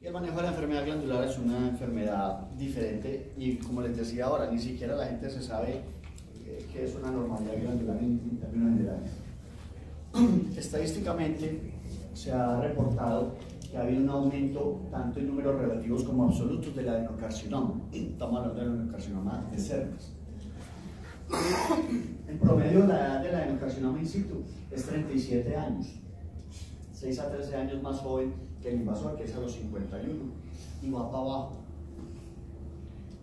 Y el manejo de la enfermedad glandular es una enfermedad diferente y, como les decía ahora, ni siquiera la gente se sabe qué es una normalidad glandular en términos generales. Estadísticamente se ha reportado que ha habido un aumento tanto en números relativos como absolutos del adenocarcinoma. Estamos hablando del adenocarcinoma de cervix. En promedio, la edad del adenocarcinoma in situ es 37 años, 6 a 13 años más joven que el invasor, que es a los 51, y va para abajo.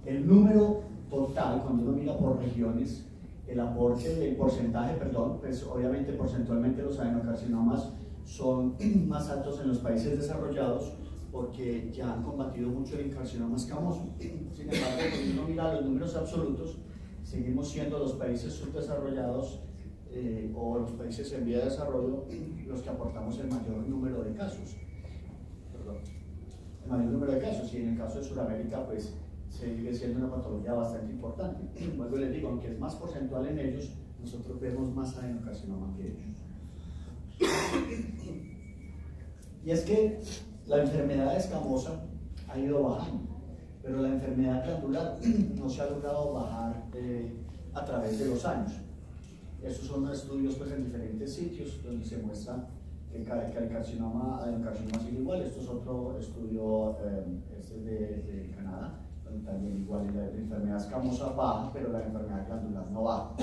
El número total, cuando uno mira por regiones, el porcentaje, pues obviamente porcentualmente los adenocarcinomas son más altos en los países desarrollados porque ya han combatido mucho el carcinoma escamoso. Sin embargo, cuando uno mira los números absolutos, seguimos siendo los países subdesarrollados o los países en vía de desarrollo los que aportamos el mayor número de casos. El mayor número de casos, y en el caso de Sudamérica, pues sigue siendo una patología bastante importante. Vuelvo y les digo, aunque es más porcentual en ellos, nosotros vemos más adenocarcinoma que ellos. Y es que la enfermedad escamosa ha ido bajando, pero la enfermedad glandular no se ha logrado bajar a través de los años. Estos son estudios pues, en diferentes sitios donde se muestra que el adenocarcinoma sigue igual. Esto es otro estudio, este es de Canadá, donde también igual la enfermedad escamosa baja, pero la enfermedad glandular no baja.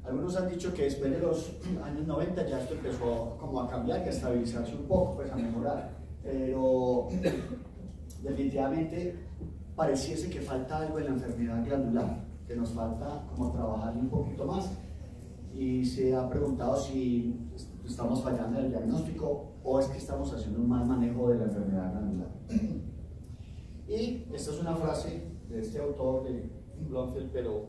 Algunos han dicho que después de los años 90 ya esto empezó como a cambiar y a estabilizarse un poco, pues a mejorar, pero definitivamente pareciese que falta algo en la enfermedad glandular, que nos falta como trabajar un poquito más, y se ha preguntado si estamos fallando en el diagnóstico o es que estamos haciendo un mal manejo de la enfermedad glandular. Y esta es una frase de este autor, de Blomfield, pero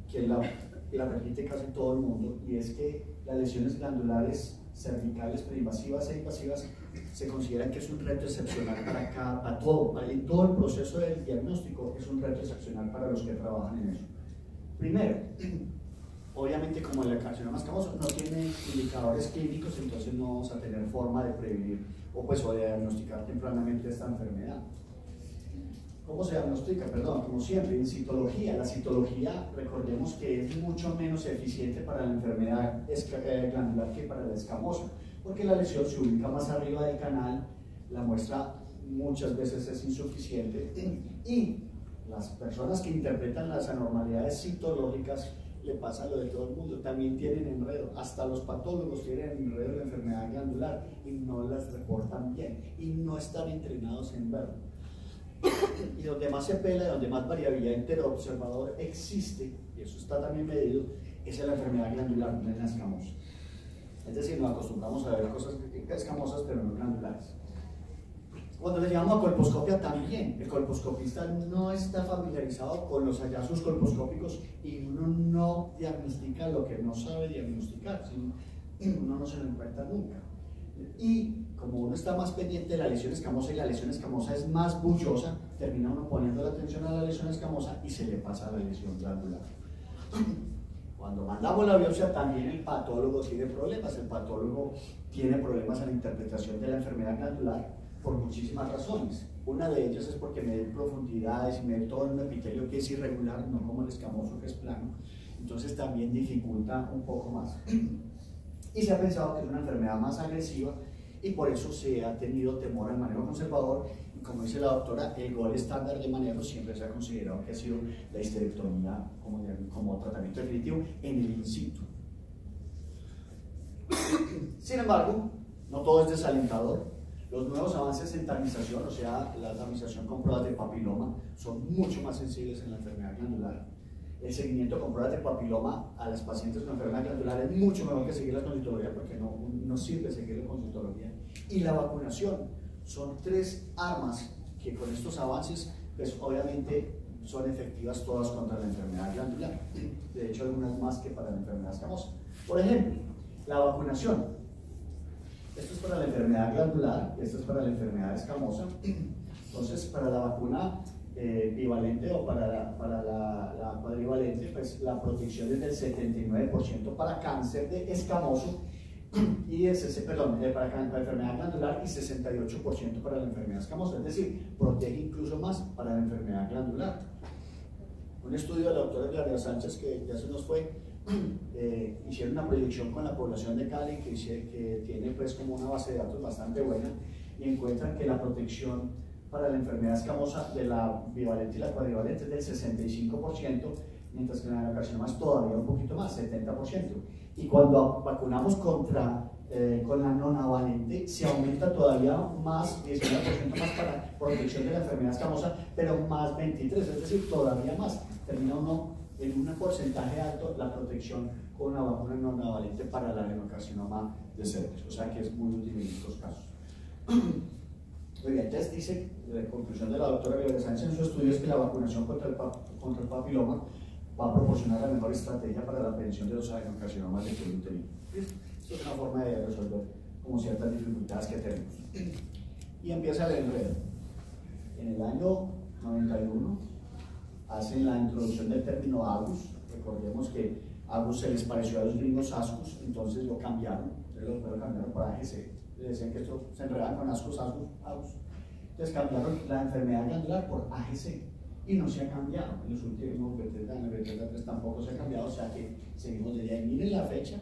que la repite casi todo el mundo, y es que las lesiones glandulares cervicales preinvasivas e invasivas se consideran que es un reto excepcional para todo el proceso del diagnóstico es un reto excepcional para los que trabajan en eso. Primero, obviamente como el carcinoma escamoso no tiene indicadores clínicos, entonces no vamos a tener forma de prevenir o de diagnosticar tempranamente esta enfermedad. ¿Cómo se diagnostica? Como siempre, en citología. La citología, recordemos que es mucho menos eficiente para la enfermedad glandular que para la escamosa, porque la lesión se ubica más arriba del canal, la muestra muchas veces es insuficiente, y las personas que interpretan las anormalidades citológicas le pasa lo de todo el mundo, también tienen enredo, hasta los patólogos tienen enredo de la enfermedad glandular y no las reportan bien y no están entrenados en verlo. Y donde más se pela, donde más variabilidad interobservador existe, y eso está también medido, es en la enfermedad glandular, no en la escamosa. Es decir, nos acostumbramos a ver cosas escamosas, pero no glandulares. Cuando le llamamos a colposcopia también, el colposcopista no está familiarizado con los hallazgos colposcópicos y uno no diagnostica lo que no sabe diagnosticar, uno no se lo encuentra nunca. Y como uno está más pendiente de la lesión escamosa y la lesión escamosa es más bullosa, termina uno poniendo la atención a la lesión escamosa y se le pasa a la lesión glandular. Cuando mandamos la biopsia también el patólogo tiene problemas. El patólogo tiene problemas en la interpretación de la enfermedad glandular por muchísimas razones. Una de ellas es porque mide profundidades y mide todo en un epitelio que es irregular, no como el escamoso que es plano. Entonces también dificulta un poco más. Y se ha pensado que es una enfermedad más agresiva y por eso se ha tenido temor al manejo conservador, y como dice la doctora, el gol estándar de manejo siempre se ha considerado que ha sido la histerectomía como tratamiento definitivo en el in situ. Sin embargo, no todo es desalentador. Los nuevos avances en tamización, o sea, la tamización con pruebas de papiloma, son mucho más sensibles en la enfermedad glandular. El seguimiento con pruebas de papiloma a las pacientes con enfermedad glandular es mucho mejor que seguirlas con citología, porque no sirve seguirlo con citología. Y la vacunación son tres armas que con estos avances, pues obviamente son efectivas todas contra la enfermedad glandular. De hecho, algunas más que para la enfermedad escamosa. Por ejemplo, la vacunación. Esto es para la enfermedad glandular, esto es para la enfermedad escamosa. Entonces, para la vacuna bivalente o para la cuadrivalente, pues la protección es del 79% para cáncer de escamoso y para la enfermedad glandular y 68% para la enfermedad escamosa, es decir, protege incluso más para la enfermedad glandular. Un estudio de la doctora Gloria Sánchez, que ya se nos fue, hicieron una proyección con la población de Cali que tiene pues como una base de datos bastante buena y encuentran que la protección para la enfermedad escamosa de la bivalente y la cuadrivalente es del 65%, mientras que la adenocarcinoma es todavía un poquito más, 70%. Y cuando vacunamos con la nonavalente, se aumenta todavía más, 19% más para protección de la enfermedad escamosa, pero más 23%, es decir, todavía más. Termina uno en un porcentaje alto la protección con una vacuna nonavalente para el adenocarcinoma de cervix, o sea que es muy útil en estos casos. Muy bien, entonces dice, la conclusión de la doctora Gloria Sánchez en su estudio es que la vacunación contra el papiloma va a proporcionar la mejor estrategia para la prevención de los adenocarcinomas de cuello uterino. Esto es una forma de resolver como ciertas dificultades que tenemos. Y empieza el enredo. En el año 91 hacen la introducción del término AGUS. Recordemos que AGUS se les pareció a los gringos ASCUS, entonces lo cambiaron, lo cambiaron por AGC. Le decían que esto se enredaban con ASCUS. Entonces cambiaron la enfermedad glandular por AGC. Y no se ha cambiado, en los últimos 23 años, 23 tampoco se ha cambiado, o sea que seguimos de ahí. Miren la fecha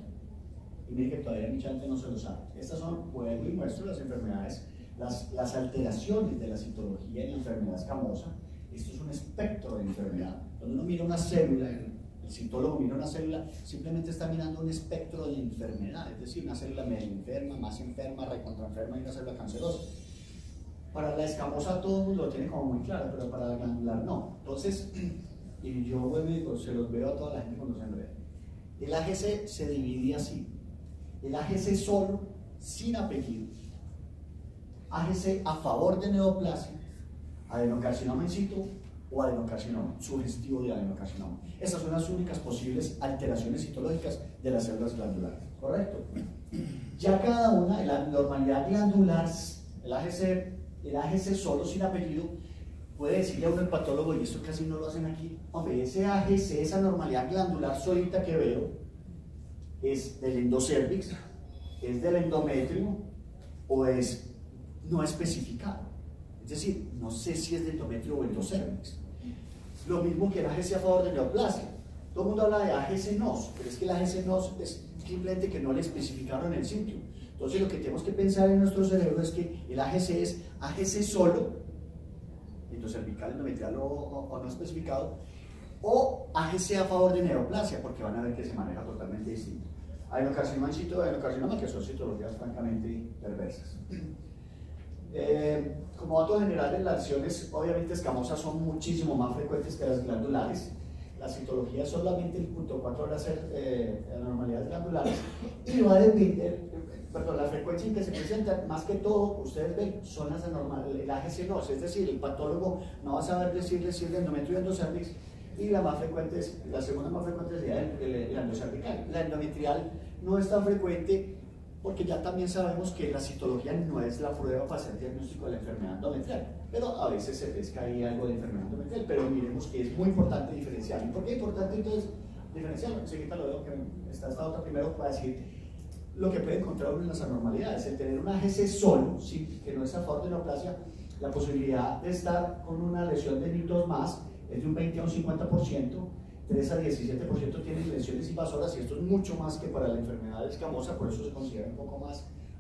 y miren que todavía mucha gente no se lo sabe. Estas son, vuelvo y muestro las enfermedades, las alteraciones de la citología en la enfermedad escamosa. Esto es un espectro de enfermedad. Cuando uno mira una célula, el citólogo mira una célula, simplemente está mirando un espectro de enfermedad, es decir, una célula medio enferma, más enferma, recontraenferma y una célula cancerosa. Para la escamosa todo el mundo lo tiene como muy claro, pero para la glandular no. Entonces, y yo bueno, se los veo a toda la gente cuando se enreda. El AGC se divide así. El AGC solo, sin apellido. AGC a favor de neoplasia, adenocarcinoma in situ o adenocarcinoma, sugestivo de adenocarcinoma. Esas son las únicas posibles alteraciones citológicas de las células glandulares, ¿correcto? Ya cada una, la normalidad glandular, el AGC solo sin apellido, puede decirle a uno el patólogo, y esto casi no lo hacen aquí, hombre, ese AGC, esa normalidad glandular solita que veo, es del endocervix, es del endometrio o es no especificado. Es decir, no sé si es de endometrio o endocervix. Lo mismo que el AGC a favor de neoplasia. Todo el mundo habla de AGC NOS, pero es que el AGC NOS es simplemente que no le especificaron el sitio. Entonces lo que tenemos que pensar en nuestro cerebro es que el AGC es AGC solo, endocervical, endometrial o no especificado, o AGC a favor de neoplasia, porque van a ver que se maneja totalmente distinto. Adenocarcinoma in situ, adenocarcinoma, que son citologías francamente perversas. Como dato general, las lesiones obviamente escamosas son muchísimo más frecuentes que las glandulares. La citología solamente el 0.4 de las anormalidades glandulares y va a depender, perdón, la frecuencia en que se presentan, más que todo, ustedes ven, son las anormalidades, el AGC no, es decir, el patólogo no va a saber decirle si es de endometrio y endocervix, y la más frecuente es, la segunda más frecuente sería el endocervical. La endometrial no es tan frecuente porque ya también sabemos que la citología no es la prueba para hacer diagnóstico de la enfermedad endometrial, pero a veces se pesca ahí algo de enfermedad endometrial, pero miremos que es muy importante diferenciar. ¿Y por qué es importante entonces diferenciarlo? Enseguida lo veo que está esta otra primero para decir lo que puede encontrar uno en las anormalidades. El tener un AGC solo, sí, que no es a favor de neoplasia, la posibilidad de estar con una lesión de nitos más es de un 20 a un 50%, 3 a 17% tienen lesiones invasoras, y esto es mucho más que para la enfermedad escamosa, por eso se considera un poco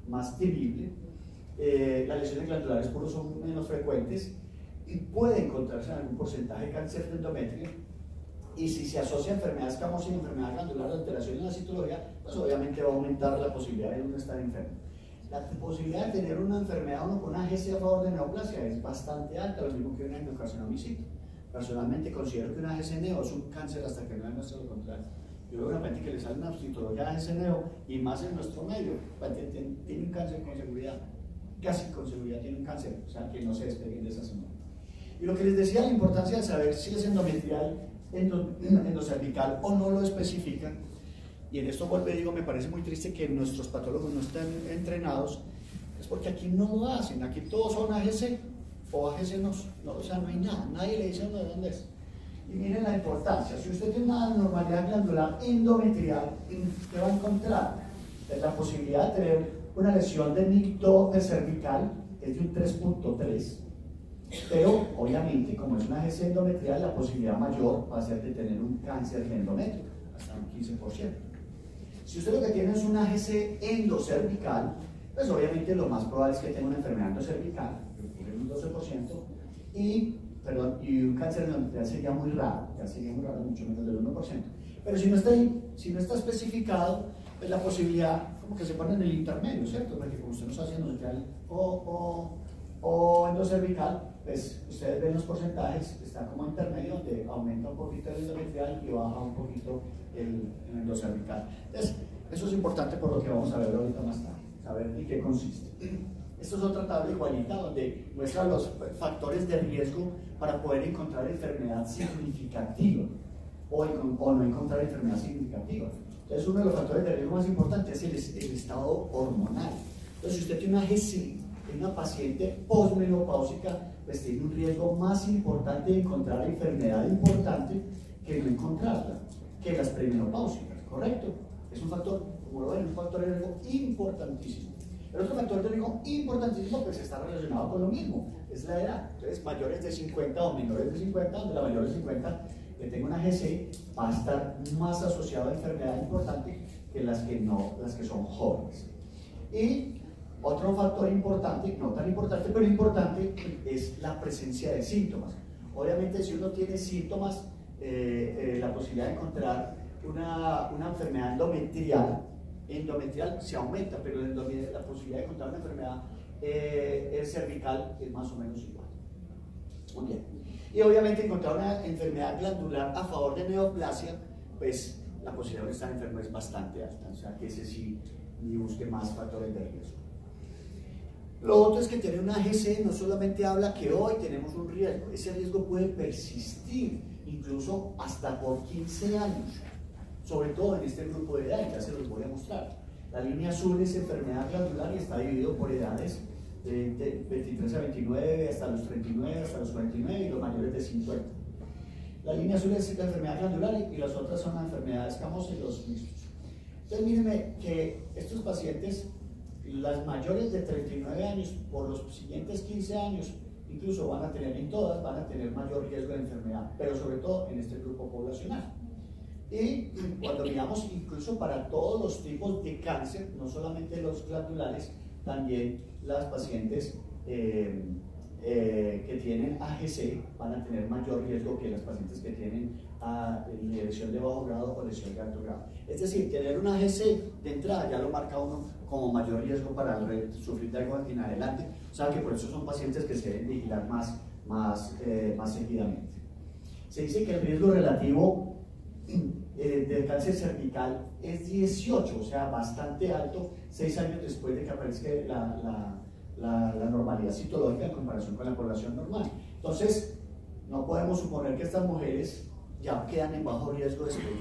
más temible. Las lesiones glandulares puros son menos frecuentes y puede encontrarse en algún porcentaje de cáncer de endometrio, y si se asocia enfermedad escamosa y enfermedad glandular de alteración en la citología, pues obviamente va a aumentar la posibilidad de uno estar enfermo. La posibilidad de tener una enfermedad uno con AGC a favor de neoplasia es bastante alta, lo mismo que una endocarcinoma in situ. Personalmente considero que una AGC neo es un cáncer hasta que no demuestre lo contrario. Yo veo una gente que le sale una citología AGC neo, y más en nuestro medio, tiene un cáncer con seguridad, casi con seguridad tiene un cáncer, o sea que no se despeguen de esa zona. Y lo que les decía, la importancia de saber si es endometrial, endocervical o no lo especifican, y en esto vuelvo y digo, me parece muy triste que nuestros patólogos no estén entrenados, es porque aquí no lo hacen, aquí todos son AGC o AGC no, o sea, no hay nada, nadie le dice de dónde es. Y miren la importancia, si usted tiene una anormalidad glandular endometrial, ¿qué va a encontrar? La posibilidad de tener una lesión de nicto cervical es de un 3.3, pero obviamente como es una AGC endometrial, la posibilidad mayor va a ser de tener un cáncer de endometrio, hasta un 15%. Si usted lo que tiene es una AGC endocervical, pues obviamente lo más probable es que tenga una enfermedad endocervical, que un 12%, y un cáncer endometrial sería muy raro, mucho menos del 1%. Pero si no está especificado, pues la posibilidad como que se pone en el intermedio, ¿cierto? Porque como usted no está haciendo endometrial o endocervical, pues ustedes ven los porcentajes, está como intermedio, donde aumenta un poquito el endometrial y baja un poquito el endocervical. Entonces, eso es importante por lo que vamos a ver ahorita más tarde, saber en qué consiste. Esto es otra tabla igualita donde muestra los factores de riesgo para poder encontrar enfermedad significativa o no encontrar enfermedad significativa. Entonces, uno de los factores de riesgo más importantes es el estado hormonal. Entonces, si usted tiene una GC, una paciente posmenopáusica, pues tiene un riesgo más importante de encontrar enfermedad importante que no encontrarla, que las premenopáusicas, ¿correcto? Es un factor, como lo ven, un factor de riesgo importantísimo. El otro factor de riesgo importantísimo pues está relacionado con lo mismo, es la edad. Entonces, mayores de 50 o menores de 50, donde la mayor de 50 que tenga una GC va a estar más asociado a enfermedad importante que las que son jóvenes. Y otro factor importante, no tan importante, pero importante, es la presencia de síntomas. Obviamente, si uno tiene síntomas, la posibilidad de encontrar una enfermedad endometrial se aumenta, pero la posibilidad de encontrar una enfermedad cervical es más o menos igual. Muy bien. Y obviamente encontrar una enfermedad glandular a favor de neoplasia, pues la posibilidad de estar enfermo es bastante alta, o sea que ese sí, ni busque más factores de riesgo. Lo otro es que tener una AGC no solamente habla que hoy tenemos un riesgo, ese riesgo puede persistir incluso hasta por 15 años, sobre todo en este grupo de edad, ya se los voy a mostrar. La línea azul es enfermedad glandular y está dividido por edades de 23 a 29, hasta los 39, hasta los 49 y los mayores de 50. La línea azul es la enfermedad glandular y las otras son las enfermedades escamosas y los mixtos. Entonces mírenme que estos pacientes, las mayores de 39 años, por los siguientes 15 años, incluso van a tener, en todas, van a tener mayor riesgo de enfermedad, pero sobre todo en este grupo poblacional. Y cuando miramos incluso para todos los tipos de cáncer, no solamente los glandulares, también las pacientes que tienen AGC van a tener mayor riesgo que las pacientes que tienen lesión de bajo grado o lesión de alto grado. Es decir, tener una AGC de entrada ya lo marca uno como mayor riesgo para sufrir de algo en adelante. O sea que por eso son pacientes que se deben vigilar más seguidamente. Se dice que el riesgo relativo del cáncer cervical es 18, o sea, bastante alto, 6 años después de que aparezca la normalidad citológica en comparación con la población normal. Entonces, no podemos suponer que estas mujeres ya quedan en bajo riesgo después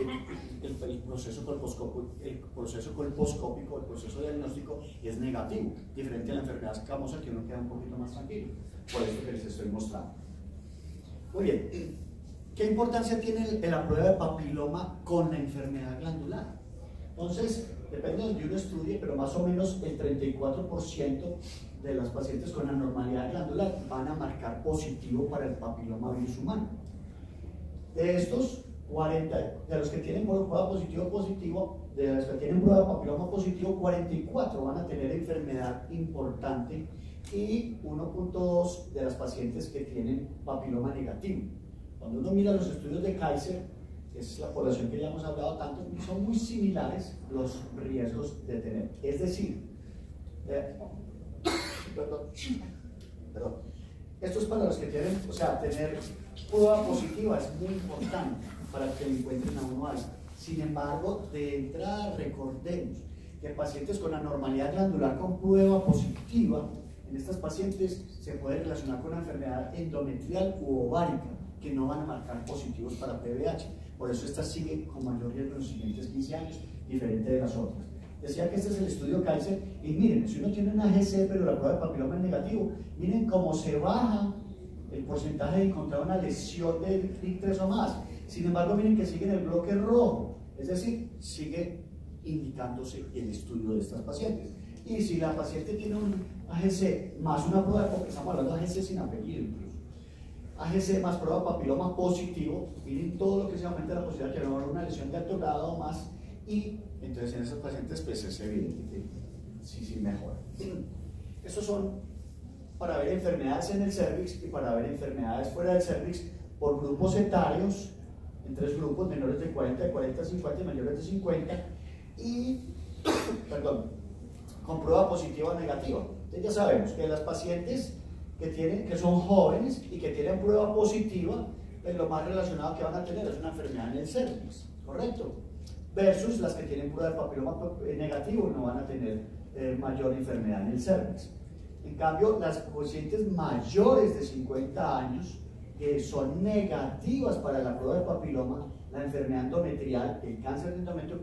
del proceso colposcópico, el proceso diagnóstico es negativo, diferente a la enfermedad escamosa que uno queda un poquito más tranquilo, por eso que les estoy mostrando. Muy bien. ¿Qué importancia tiene la prueba de papiloma con la enfermedad glandular? Entonces, depende de donde uno estudie, pero más o menos el 34% de las pacientes con anormalidad glandular van a marcar positivo para el papiloma virus humano. De estos, 40, de los que tienen prueba positivo, de los que tienen prueba de papiloma positivo, 44 van a tener enfermedad importante y 1.2 de las pacientes que tienen papiloma negativo. Cuando uno mira los estudios de Kaiser, que es la población que ya hemos hablado tanto, son muy similares los riesgos de tener. Es decir, esto es para los que tienen, o sea, tener prueba positiva es muy importante para que le encuentren a uno algo. Sin embargo, de entrada recordemos que pacientes con anormalidad glandular con prueba positiva, en estas pacientes se puede relacionar con una enfermedad endometrial u ovárica, que no van a marcar positivos para PBH. Por eso estas siguen con mayor riesgo en los siguientes 15 años, diferente de las otras. Decía que este es el estudio Kaiser, y miren, si uno tiene una AGC pero la prueba de papiloma es negativo, miren cómo se baja el porcentaje de encontrar una lesión de TRIC3 o más. Sin embargo, miren que sigue en el bloque rojo, es decir, sigue indicándose el estudio de estas pacientes. Y si la paciente tiene un AGC más una prueba, porque estamos hablando de AGC sin apellido incluso, AGC más prueba de papiloma positivo, miren todo lo que se aumenta la posibilidad de que no haya una lesión de alto grado o más, y entonces en esos pacientes pues es evidente que sí mejora. Estos son para ver enfermedades en el cervix y para ver enfermedades fuera del cervix por grupos etarios, en 3 grupos, menores de 40, de 40 a 50 y mayores de 50, y, perdón, con prueba positiva o negativa. Entonces ya sabemos que las pacientes que son jóvenes y que tienen prueba positiva, pues lo más relacionado que van a tener es una enfermedad en el cervix, ¿correcto? Versus las que tienen prueba de papiloma negativo no van a tener mayor enfermedad en el cervix. En cambio, las pacientes mayores de 50 años que son negativas para la prueba de papiloma, la enfermedad endometrial, el cáncer de endometrio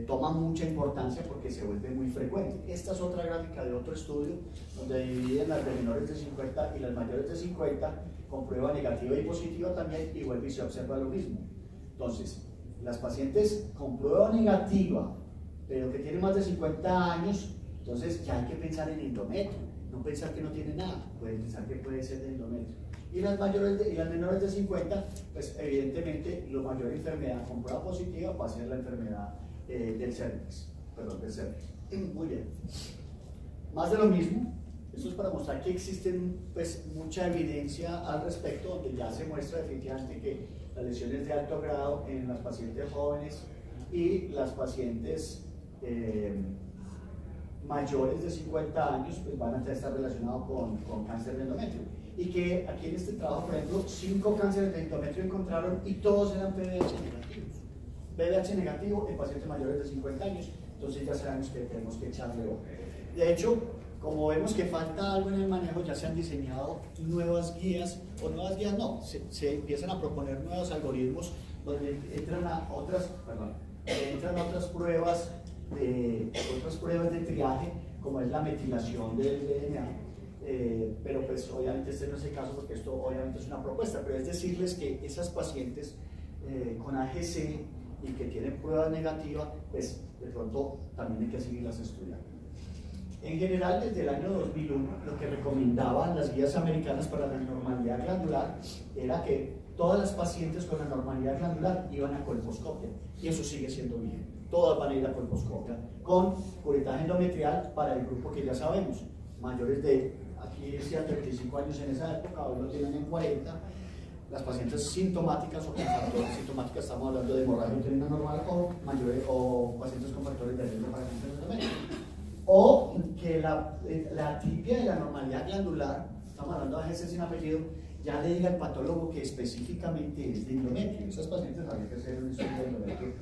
toma mucha importancia porque se vuelve muy frecuente. Esta es otra gráfica de otro estudio donde dividen las de menores de 50 y las mayores de 50 con prueba negativa y positiva también, y vuelve y se observa lo mismo. Entonces, las pacientes con prueba negativa pero que tienen más de 50 años, entonces ya hay que pensar en endometrio, no pensar que no tiene nada, pueden pensar que puede ser de endometrio. Y las menores de 50, pues evidentemente la mayor enfermedad con prueba positiva va a ser la enfermedad del cervix, del cervix. Muy bien. Más de lo mismo. Esto es para mostrar que existe pues, mucha evidencia al respecto, donde ya se muestra definitivamente que las lesiones de alto grado en las pacientes jóvenes y las pacientes mayores de 50 años pues, van a estar relacionados con cáncer de endometrio. Y que aquí en este trabajo, por ejemplo, 5 cánceres de endometrio encontraron y todos eran PDH negativos. PDH negativo en pacientes mayores de 50 años, entonces ya sabemos que tenemos que echarle ojo. De hecho, como vemos que falta algo en el manejo, ya se han diseñado nuevas guías, o nuevas guías no, se empiezan a proponer nuevos algoritmos donde entran otras pruebas de triaje, como es la metilación del DNA. Pero pues obviamente este no es el caso porque esto obviamente es una propuesta, pero es decirles que esas pacientes con AGC y que tienen pruebas negativas, pues de pronto también hay que seguirlas estudiando. En general, desde el año 2001, lo que recomendaban las guías americanas para la anormalidad glandular era que todas las pacientes con anormalidad glandular iban a colposcopia, y eso sigue siendo vigente. Todas van a ir a colposcopia con curetaje endometrial para el grupo que ya sabemos, mayores de, aquí decía 35 años en esa época, hoy lo tienen en 40, las pacientes sintomáticas o con factores sintomáticas, estamos hablando de hemorragia uterina normal o pacientes con factores de riesgo para cáncer de endometrio. O que la atipia y la anormalidad glandular, estamos hablando de AGC sin apellido, ya le diga al patólogo que específicamente es de endometrio. Esas pacientes habría que hacer un estudio de endometrio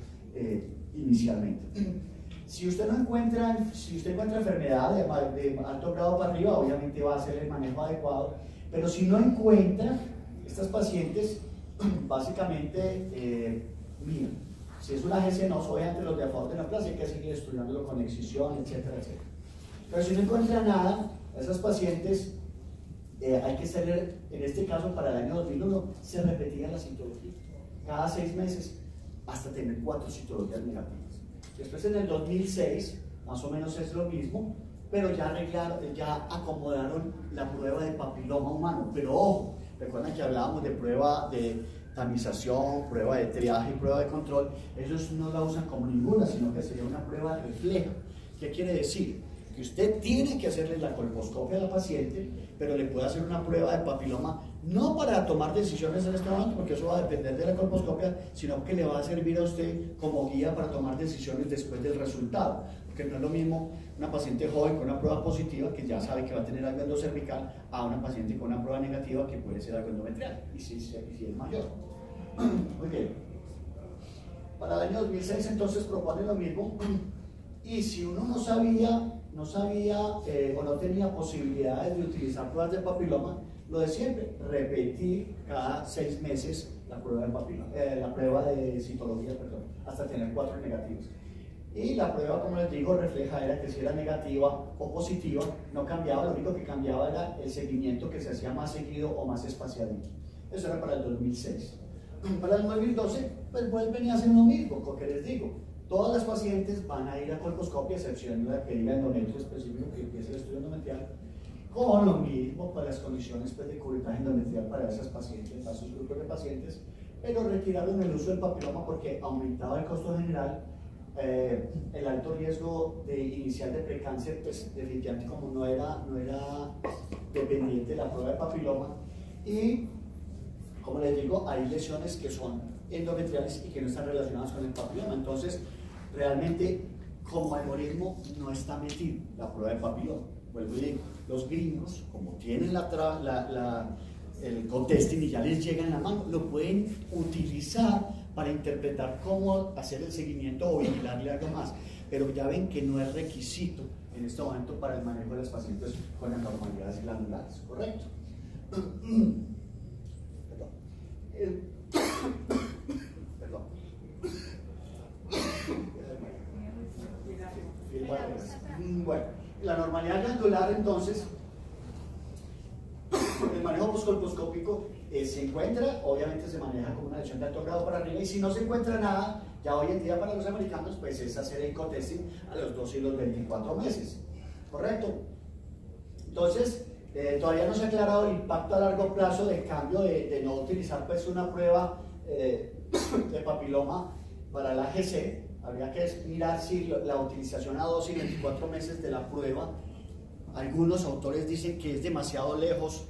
inicialmente. Si usted encuentra enfermedad de alto grado para arriba, obviamente va a hacer el manejo adecuado, pero si no encuentra, estas pacientes básicamente miran. Si es una AGC, no soy ante los de afodenoplasia, hay que seguir estudiándolo con excisión, etcétera, etcétera. Pero si no encuentra nada, a esas pacientes hay que hacer, en este caso para el año 2001, se repetía la citología. Cada 6 meses, hasta tener 4 citologías negativas. Después en el 2006, más o menos es lo mismo, pero ya acomodaron la prueba de papiloma humano. Pero ojo, recuerden que hablábamos de prueba de tamización, prueba de triaje y prueba de control. Ellos no la usan como ninguna, sino que sería una prueba de reflejo. ¿Qué quiere decir? Que usted tiene que hacerle la colposcopia a la paciente, pero le puede hacer una prueba de papiloma, no para tomar decisiones en este momento, porque eso va a depender de la colposcopia, sino que le va a servir a usted como guía para tomar decisiones después del resultado. Porque no es lo mismo una paciente joven con una prueba positiva que ya sabe que va a tener algo endocervical a una paciente con una prueba negativa que puede ser algo endometrial, y si es mayor. Muy bien. Para el año 2006 entonces propone lo mismo, y si uno no sabía o no tenía posibilidades de utilizar pruebas de papiloma, lo de siempre, repetir cada 6 meses la prueba de papiloma, la prueba de citología, perdón, hasta tener 4 negativos. Y la prueba, como les digo, refleja era que si era negativa o positiva, no cambiaba, lo único que cambiaba era el seguimiento, que se hacía más seguido o más espaciadito. Eso era para el 2006. para el 2012, pues vuelven y hacen lo mismo, porque les digo, todas las pacientes van a ir a colposcopia, excepción de la que diga endometrio específico que empiece el estudio endometrial, con lo mismo para las condiciones pues, de curitaje endometrial para esas pacientes, para esos grupos de pacientes, pero retiraron el uso del papiloma porque aumentaba el costo general, el alto riesgo de inicial de precáncer, pues definitivamente como no era dependiente de la prueba de papiloma, y como les digo, hay lesiones que son endometriales y que no están relacionadas con el papiloma. Entonces, realmente, como algoritmo, no está metido la prueba de papiloma. Vuelvo y digo, los gringos, como tienen el co-testing y ya les llega en la mano, lo pueden utilizar para interpretar cómo hacer el seguimiento o vigilarle algo más. Pero ya ven que no es requisito en este momento para el manejo de los pacientes con anormalidades glandulares, ¿correcto? Perdón. Bueno, la normalidad glandular entonces, el manejo postcolposcópico se encuentra, obviamente se maneja como una lesión de alto grado para arriba, y si no se encuentra nada, ya hoy en día para los americanos, pues es hacer el co-testing a los 12 y los 24 meses, ¿correcto? Entonces, todavía no se ha aclarado el impacto a largo plazo del cambio de no utilizar pues una prueba de papiloma para la AGC. Habría que mirar si la utilización a 12 y 24 meses de la prueba, algunos autores dicen que es demasiado lejos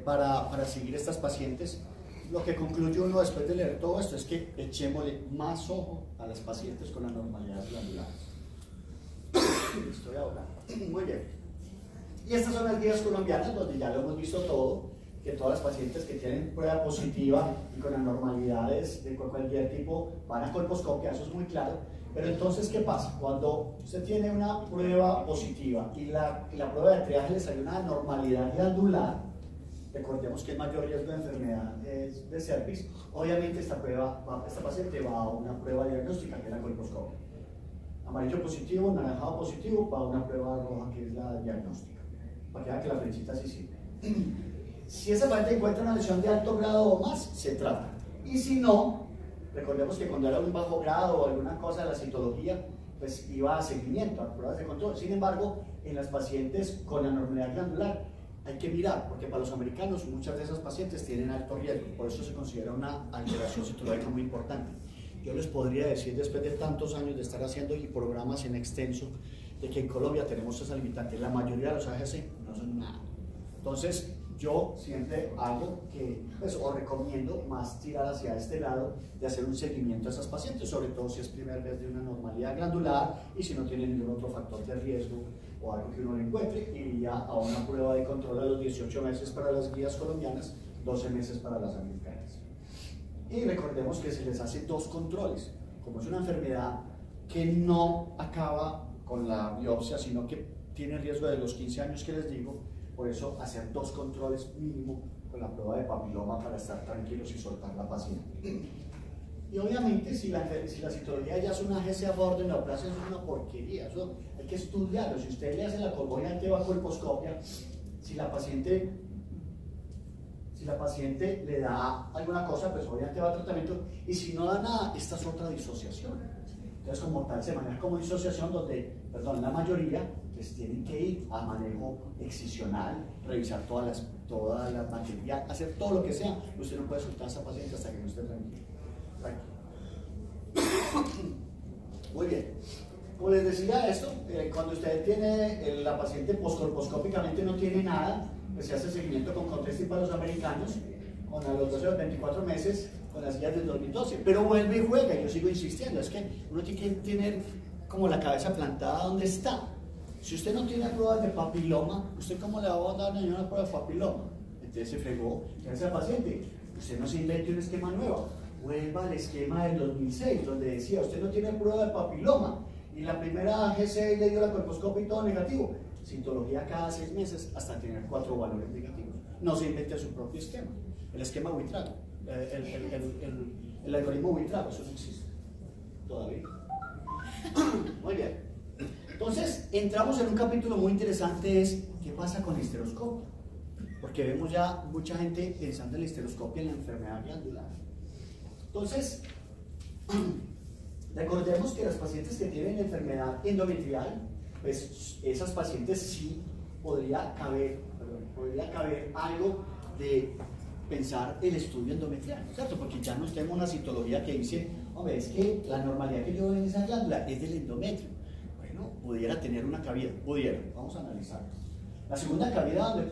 para seguir estas pacientes. Lo que concluye uno después de leer todo esto es que echémosle más ojo a las pacientes con anormalidades glandulares. Estoy hablando. Muy bien. Y estas son las guías colombianas donde ya lo hemos visto todo, que todas las pacientes que tienen prueba positiva y con anormalidades de cualquier tipo van a colposcopia, eso es muy claro. Pero entonces, ¿qué pasa? Cuando usted tiene una prueba positiva y la prueba de triaje le sale una anormalidad glandular, recordemos que el mayor riesgo de enfermedad es de cervix, obviamente esta paciente va a una prueba diagnóstica que es la colposcopia. Amarillo positivo, naranjado positivo, va a una prueba roja que es la diagnóstica. Para que vean que la flechita sí sirve. Si esa paciente encuentra una lesión de alto grado o más, se trata. Y si no, recordemos que cuando era un bajo grado o alguna cosa de la citología, pues iba a seguimiento, a pruebas de control. Sin embargo, en las pacientes con anormalidad glandular hay que mirar, porque para los americanos muchas de esas pacientes tienen alto riesgo, por eso se considera una alteración citológica muy importante. Yo les podría decir, después de tantos años de estar haciendo programas en extenso, de que en Colombia tenemos esa limitante. La mayoría de los AGC no son nada. Entonces, yo siempre hago que, pues, o recomiendo más tirar hacia este lado de hacer un seguimiento a esas pacientes, sobre todo si es primera vez de una anormalidad glandular y si no tiene ningún otro factor de riesgo o algo que uno le encuentre, y ya a una prueba de control a los 18 meses para las guías colombianas, 12 meses para las americanas. Y recordemos que se les hace dos controles, como es una enfermedad que no acaba con la biopsia, sino que tiene riesgo de los 15 años que les digo, por eso hacer dos controles mínimo con la prueba de papiloma para estar tranquilos y soltar la paciente. Y obviamente si la citología ya es una AGC a favor de neoplasia, es una porquería, eso hay que estudiarlo. Si usted le hace la colpoidal bajo colposcopia, si la paciente le da alguna cosa, pues obviamente va a tratamiento, y si no da nada, esta es otra disociación. Entonces, como tal, se maneja como disociación donde, la mayoría pues tienen que ir a manejo excisional, revisar toda la materia, hacer todo lo que sea. Usted no puede soltar a esa paciente hasta que no esté tranquilo. Muy bien. Como les decía esto, cuando usted tiene la paciente postcolposcópicamente no tiene nada, pues se hace seguimiento con co-testing para los americanos, con a los 12 o 24 meses, con las guías del 2012, pero vuelve y juega, y yo sigo insistiendo, es que uno tiene que tener como la cabeza plantada donde está. Si usted no tiene pruebas de papiloma, ¿usted cómo le va a dar una prueba de papiloma? Entonces se fregó a esa paciente. Usted no se invente un esquema nuevo, vuelva al esquema del 2006, donde decía, usted no tiene prueba de papiloma, y la primera AGC le dio la colposcopia y todo negativo. Citología cada 6 meses hasta tener 4 valores negativos. No se invente su propio esquema. El esquema Witrago, el algoritmo Witrago, eso no existe todavía. Muy bien. Entonces, entramos en un capítulo muy interesante, es ¿qué pasa con la histeroscopia? Porque vemos ya mucha gente pensando en la histeroscopia en la enfermedad glandular. Entonces, recordemos que las pacientes que tienen enfermedad endometrial, pues esas pacientes sí podría caber algo de pensar el estudio endometrial, ¿cierto? Porque ya no tenemos una citología que dice, hombre, es que la normalidad que yo veo en esa glándula es del endometrio. Bueno, pudiera tener una cabida, vamos a analizarlo. La segunda cabida donde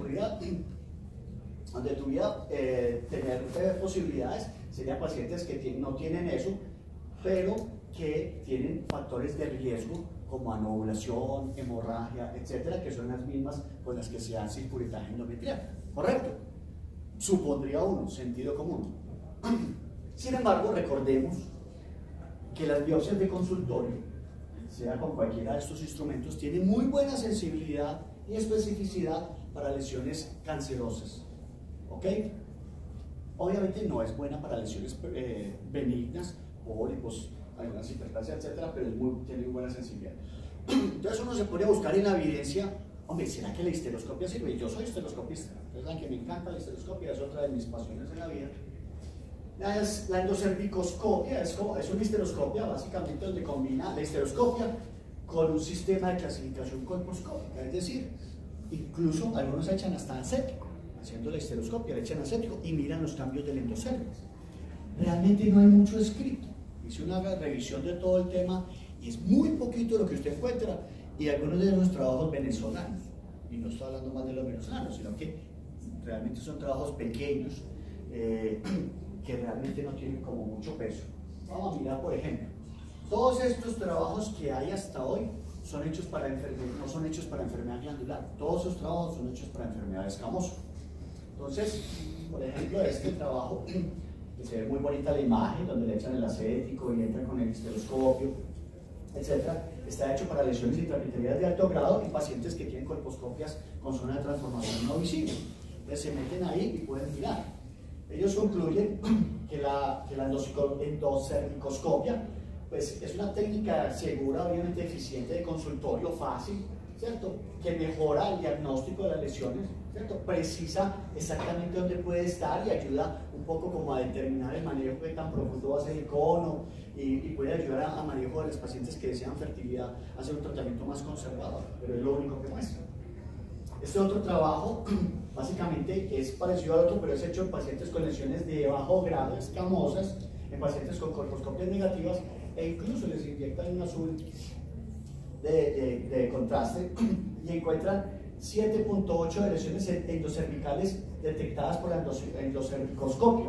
tuviera tener posibilidades serían pacientes que no tienen eso, pero que tienen factores de riesgo como anovulación, hemorragia, etcétera, que son las mismas con las que se hace el curetaje endometrial. ¿Correcto? Supondría uno, sentido común. Sin embargo, recordemos que las biopsias de consultorio, sea con cualquiera de estos instrumentos, tienen muy buena sensibilidad y especificidad para lesiones cancerosas. ¿Ok? Obviamente no es buena para lesiones benignas, pólipos, algunas hiperplasias, etcétera, pero tiene muy buena sensibilidad. Entonces uno se pone a buscar en la evidencia, hombre, ¿será que la histeroscopia sirve? Yo soy histeroscopista, ustedes saben que me encanta la histeroscopia, es otra de mis pasiones en la vida. La endocervicoscopia es una histeroscopia básicamente donde combina la histeroscopia con un sistema de clasificación colposcópica, es decir, incluso algunos echan hasta acético, haciendo la histeroscopia, le echan acético y miran los cambios del endocervix. Realmente no hay mucho escrito. Hice una revisión de todo el tema y es muy poquito lo que usted encuentra, y algunos de los trabajos venezolanos, y no estoy hablando más de los venezolanos, sino que realmente son trabajos pequeños que realmente no tienen como mucho peso. Vamos a mirar, por ejemplo, todos estos trabajos que hay hasta hoy son hechos para no son hechos para enfermedad glandular, todos esos trabajos son hechos para enfermedad escamosa. Entonces, por ejemplo, este trabajo, que se ve muy bonita la imagen, donde le echan el acético y entran con el histeroscopio, etcétera, está hecho para lesiones intraepiteliales de alto grado y pacientes que tienen colposcopias con zona de transformación no visible. Entonces se meten ahí y pueden mirar. Ellos concluyen que la endocervicoscopia pues, es una técnica segura, obviamente eficiente, de consultorio fácil, ¿cierto? Que mejora el diagnóstico de las lesiones, ¿cierto? Precisa exactamente dónde puede estar y ayuda un poco como a determinar el manejo de tan profundo va a ser el cono y puede ayudar a manejo de los pacientes que desean fertilidad, a hacer un tratamiento más conservador, pero es lo único que muestra. Este otro trabajo básicamente es parecido al otro, pero es hecho en pacientes con lesiones de bajo grado escamosas, en pacientes con colposcopias negativas, e incluso les inyectan un azul de contraste y encuentran 7.8 de lesiones endocervicales detectadas por la endocervicoscopia.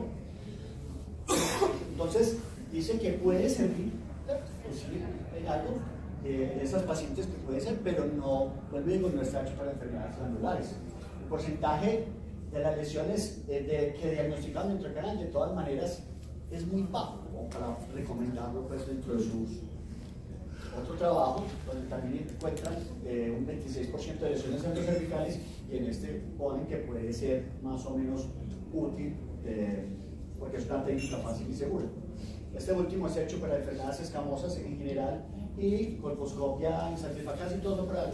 Entonces, dice que puede servir, pues sí, hay algo de esas pacientes que puede ser, pero no, vuelvo y digo, no está hecho para enfermedades glandulares. El porcentaje de las lesiones que diagnostican dentro del canal, de todas maneras, es muy bajo, como para recomendarlo pues, dentro de sus otro trabajo, donde también encuentran un 26% de lesiones endocervicales, y en este ponen que puede ser más o menos útil, porque es una técnica fácil y segura. Este último es hecho para enfermedades escamosas en general y colposcopia insatisfactoria, casi todo para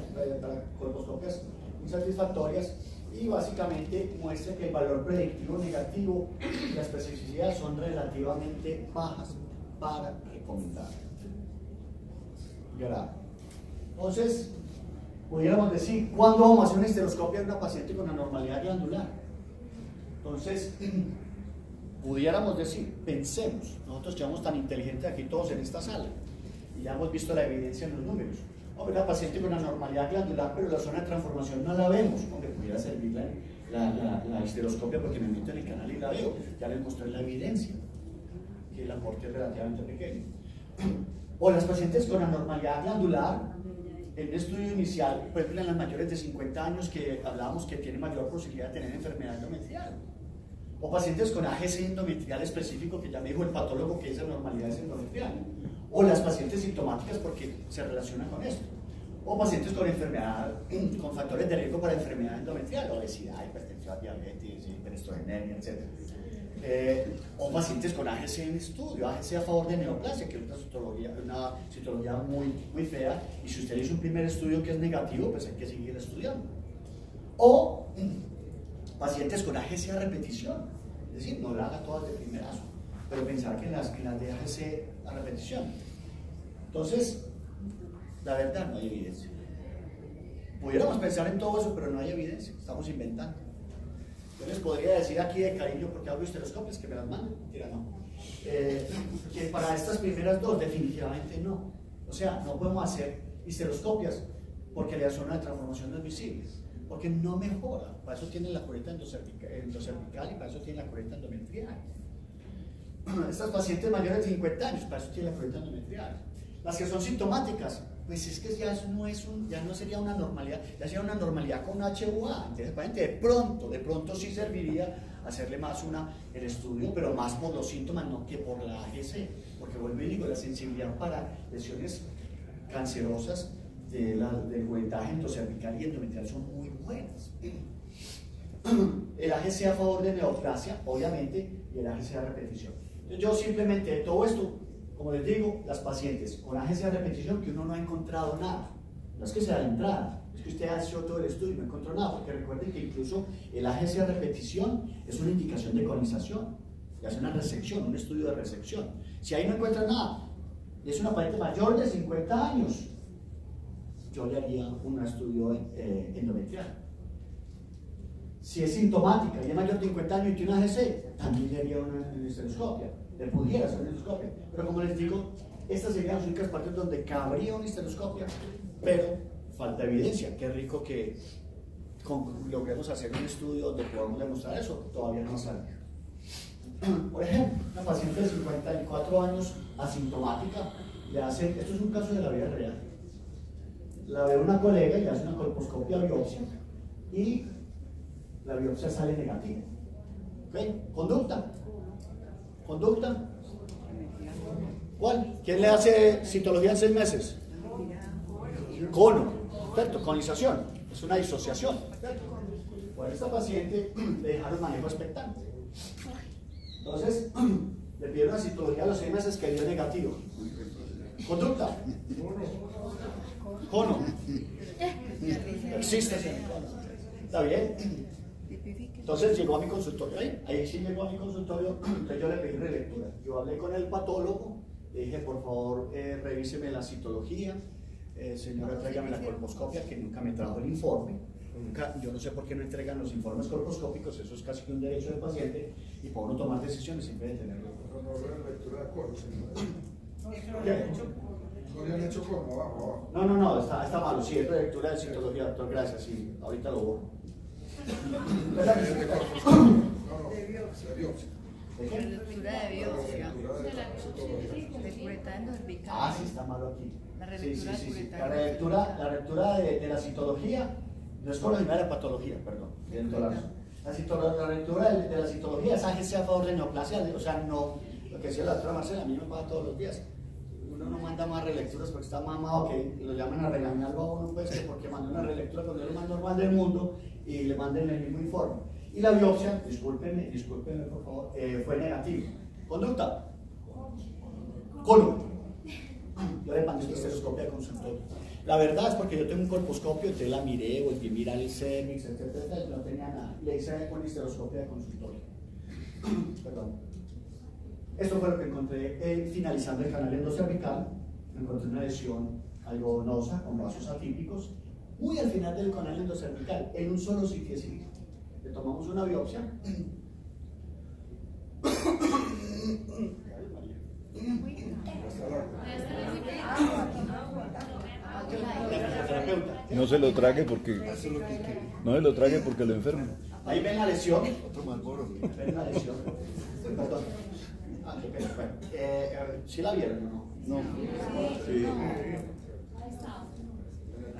colposcopias insatisfactorias, y básicamente muestra que el valor predictivo negativo y la especificidad son relativamente bajas para recomendar. Entonces, pudiéramos decir, ¿cuándo vamos a hacer una histeroscopia en una paciente con anormalidad glandular? Entonces, pudiéramos decir, pensemos, nosotros que somos tan inteligentes aquí todos en esta sala, y ya hemos visto la evidencia en los números. Hombre, una paciente con anormalidad glandular, pero la zona de transformación no la vemos, aunque pudiera servir la histeroscopia porque me meto en el canal y la veo. Ya les mostré la evidencia, que el aporte es relativamente pequeño. O las pacientes con anormalidad glandular, en un estudio inicial, por ejemplo en las mayores de 50 años que hablábamos que tienen mayor posibilidad de tener enfermedad endometrial. O pacientes con AGC endometrial específico, que ya me dijo el patólogo que esa anormalidad es endometrial. O las pacientes sintomáticas porque se relacionan con esto. O pacientes con enfermedad, con factores de riesgo para enfermedad endometrial, obesidad, hipertensión, diabetes, hiperestrogenemia, etc. O pacientes con AGC en estudio, AGC a favor de neoplasia, que es una citología muy fea, y si usted hizo un primer estudio que es negativo, pues hay que seguir estudiando. O pacientes con AGC a repetición, es decir, no la haga todas de primerazo. pero pensar que en las de AGC a repetición. Entonces, la verdad, no hay evidencia. Pudiéramos pensar en todo eso, pero no hay evidencia, estamos inventando. Yo les podría decir aquí de cariño, porque hago histeroscopios, que me las manden, mentira, no. Que para estas primeras dos, definitivamente no. O sea, no podemos hacer histeroscopias porque la zona de transformación no es visible, porque no mejora. Para eso tiene la cureta endocervical y para eso tiene la cureta endometrial. Estas pacientes mayores de 50 años, para eso tiene la cureta endometrial. Las que son sintomáticas, pues es que ya, ya no sería una normalidad, ya sería una normalidad con HUA. Entonces, de pronto sí serviría hacerle más el estudio, pero más por los síntomas, no que por la AGC, porque vuelvo y digo, la sensibilidad para lesiones cancerosas del cuetaje endocervical y endometrial son muy buenas. El AGC a favor de neoplasia, obviamente, y el AGC a repetición. Yo simplemente de todo esto, como les digo, las pacientes con AGC a repetición que uno no ha encontrado nada, no es que sea de entrada, es que usted ha hecho todo el estudio y no encontró nada, porque recuerden que incluso el AGC a repetición es una indicación de colonización, y hace una resección, un estudio de resección. Si ahí no encuentra nada, y es una paciente mayor de 50 años, yo le haría un estudio endometrial. Si es sintomática y es mayor de 50 años y tiene una AGC, también le haría una histeroscopia. Le pudiera hacer una histeroscopia. Pero como les digo, estas serían las únicas partes donde cabría una histeroscopia, pero falta evidencia. Qué rico que logremos hacer un estudio donde podamos demostrar eso, todavía no sale. Por ejemplo, una paciente de 54 años asintomática, le hace, esto es un caso de la vida real, la ve una colega y le hace una colposcopia biopsia y la biopsia sale negativa. ¿Okay? Conducta. ¿Cuál? ¿Quién le hace citología en 6 meses? Cono, ¿cierto? Conización. Es una disociación, ¿cierto? Por esta paciente le dejaron manejo expectante. Entonces, le pidieron una citología a los 6 meses que dio negativo. Conducta. Cono. Existe ese cono. ¿Está bien? Entonces llegó a mi consultorio, ahí sí llegó a mi consultorio, entonces yo le pedí relectura. Yo hablé con el patólogo, le dije, por favor, revíseme la citología, señora, tráigame la colposcopia, que nunca me trajo el informe. Yo no sé por qué no entregan los informes colposcópicos, eso es casi que un derecho del paciente, y para uno tomar decisiones siempre de tenerlo. No, lectura de coro, ¿Qué? ¿No le han hecho como abajo? No, está malo, sí, es relectura de citología, doctor, gracias, sí, ahorita lo borro. De biopsia. Relectura de biopsia. De cureta endocervical. Ah, sí, está malo aquí. La relectura Sí. de cureta. La relectura de la citología, no es con la de patología, perdón. La relectura de la citología es AGC a favor de neoplasia, o sea, no, lo que decía la doctora Marcela, a mí me pasa todos los días. Uno no manda más relecturas porque está mamado, que lo llaman a regañarlo a uno, pues, que porque manda una relectura cuando es lo más normal del mundo y le manden el mismo informe. Y la biopsia, discúlpenme por favor, fue negativa. Conducta. Cono. Yo le mandé una histeroscopia de consultorio. La verdad es porque yo tengo un colposcopio, entonces la miré, volví a mirar el cervix, etcétera, y no tenía nada. Le hice una histeroscopia de consultorio. Perdón. Esto fue lo que encontré finalizando el canal endocervical. Encontré una lesión algo nodosa con vasos atípicos, muy al final del canal endocervical, en un solo sitio. Le tomamos una biopsia. No se lo trague porque lo enferma. Ahí ven la lesión. Ven la lesión. Perdón. Qué pena. Bueno, ¿sí la vieron o no? No. Sí.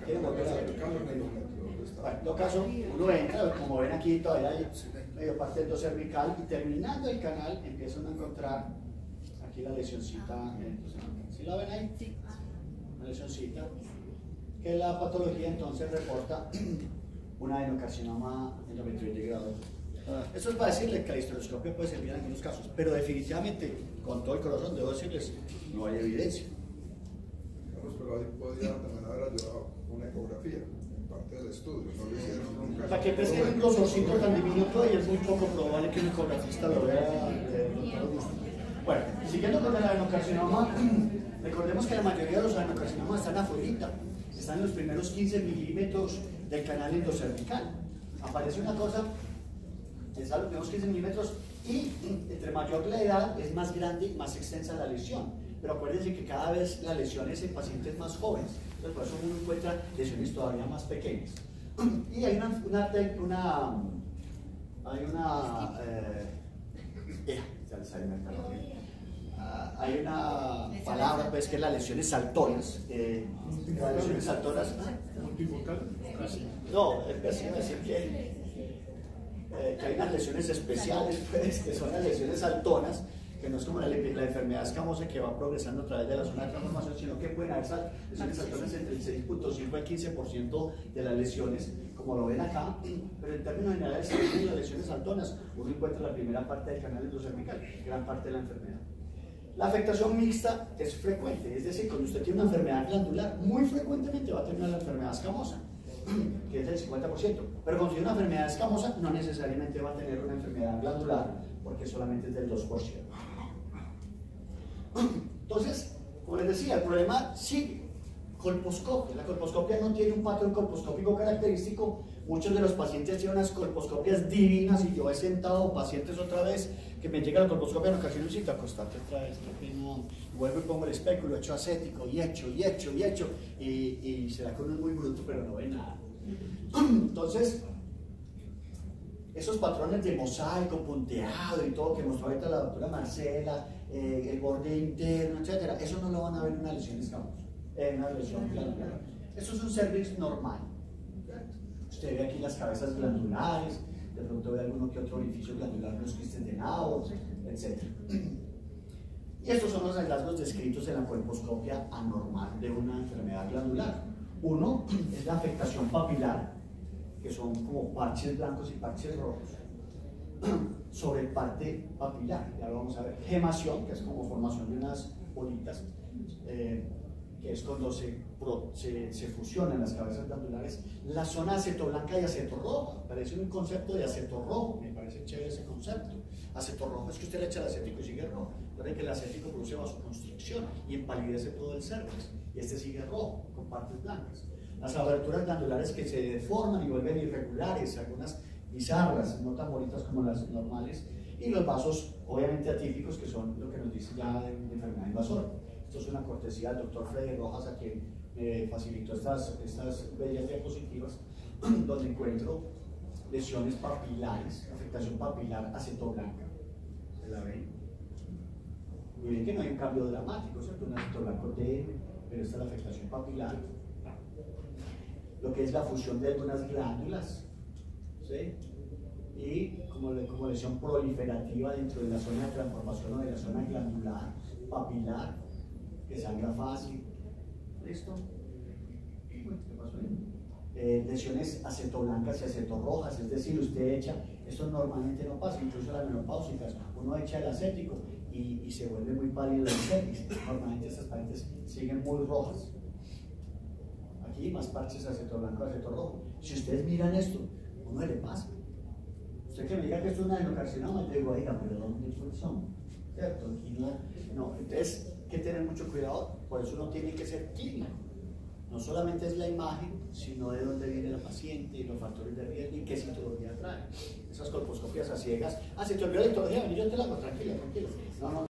¿Quieren volver a ver? Bueno, en todo caso, uno entra, como ven aquí todavía hay medio parte endocervical y terminando el canal empiezan a encontrar aquí la lesioncita. ¿Sí la ven ahí? Sí. Una lesioncita que la patología entonces reporta un adenocarcinoma endometrioide de grado. Eso es para decirle que la histeroscopia puede servir en algunos casos, pero definitivamente, con todo el corazón, debo decirles, no hay evidencia. Pero ahí podía también haber ayudado una ecografía en parte del estudio, no lo hicieron nunca. Para que pesquen un glosorcito tan diminuto y es muy poco probable que un ecografista lo vea. Bueno, siguiendo con el adenocarcinoma, recordemos que la mayoría de los adenocarcinomas están afuera, están en los primeros 15 milímetros del canal endocervical. Aparece una cosa, está en los primeros 15 milímetros y entre mayor la edad es más grande y más extensa la lesión. Pero acuérdense que cada vez la lesión es en pacientes más jóvenes, entonces por eso uno encuentra lesiones todavía más pequeñas. Y hay hay una palabra pues que es las lesiones saltonas. Las lesiones saltonas. No, es decir que hay unas lesiones especiales, pues, que son las lesiones saltonas, que no es como la enfermedad escamosa que va progresando a través de la zona de transformación, sino que pueden haber lesiones saltonas entre el 6.5 al 15% de las lesiones, como lo ven acá, pero en términos generales, en las lesiones saltonas, uno encuentra la primera parte del canal endocervical, gran parte de la enfermedad. La afectación mixta es frecuente, es decir, cuando usted tiene una enfermedad glandular, muy frecuentemente va a tener la enfermedad escamosa, que es del 50%, pero cuando tiene una enfermedad escamosa, no necesariamente va a tener una enfermedad glandular, porque solamente es del 2%. Entonces, como les decía, el problema sigue. Colposcopia. La colposcopia no tiene un patrón colposcópico característico. Muchos de los pacientes tienen unas colposcopias divinas y yo he sentado pacientes otra vez que me llega la colposcopia en ocasión y necesito acostarte otra vez. Vuelvo y pongo el espéculo, echo acético y echo y será que uno es muy bruto pero no ve nada. Entonces, esos patrones de mosaico, punteado y todo que mostró ahorita la doctora Marcela, el borde interno, etcétera, eso no lo van a ver en una lesión escamosa, en una lesión glandular. Eso es un cervix normal. Usted ve aquí las cabezas glandulares, de pronto ve alguno que otro orificio glandular, los quistes de nabo, etc. Y estos son los hallazgos descritos en la colposcopia anormal de una enfermedad glandular. Uno es la afectación papilar, que son como parches blancos y parches rojos, sobre parte papilar, ya lo vamos a ver. Gemación, que es como formación de unas bolitas, que es cuando se fusionan las cabezas glandulares. La zona acetoblanca y acetorroja, parece un concepto de acetorrojo, me parece chévere ese concepto. Acetorrojo es que usted le echa el acético y sigue rojo. Recuerden que el acético produce vasoconstricción y empalidece todo el cervix, y este sigue rojo, con partes blancas. Las aberturas glandulares que se deforman y vuelven irregulares, algunas bizarras, no tan bonitas como las normales, y los vasos obviamente atípicos, que son lo que nos dice ya de enfermedad invasora. Esto es una cortesía del doctor Freddy Rojas, a quien me facilitó estas bellas diapositivas, donde encuentro lesiones papilares, afectación papilar acetoblanca. ¿Se la ven? Muy bien que no hay un cambio dramático, ¿cierto? Un acetoblanco tenue, pero esta es la afectación papilar. Lo que es la fusión de algunas glándulas, ¿sí? Y como lesión proliferativa dentro de la zona de transformación o de la zona glandular, papilar, que sangra fácil. ¿Listo? ¿Qué pasó ahí? Lesiones acetoblancas y acetorrojas, es decir, usted echa, esto normalmente no pasa, incluso las menopáusicas, uno echa el acético y se vuelve muy pálido el cervix. Normalmente estas paredes siguen muy rojas. Aquí más parches acetoblanco, acetorrojo. Si ustedes miran esto, uno le pasa. Usted que me diga que esto es una adenocarcinoma, yo digo, oiga, pero ¿dónde son? ¿Cierto? Aquí no. Entonces, hay que tener mucho cuidado, por eso uno tiene que ser clínico. No solamente es la imagen, sino de dónde viene la paciente, y los factores de riesgo y qué citología trae. Esas colposcopias a ciegas. Se te olvidó la citología, yo te la hago, tranquilo. No.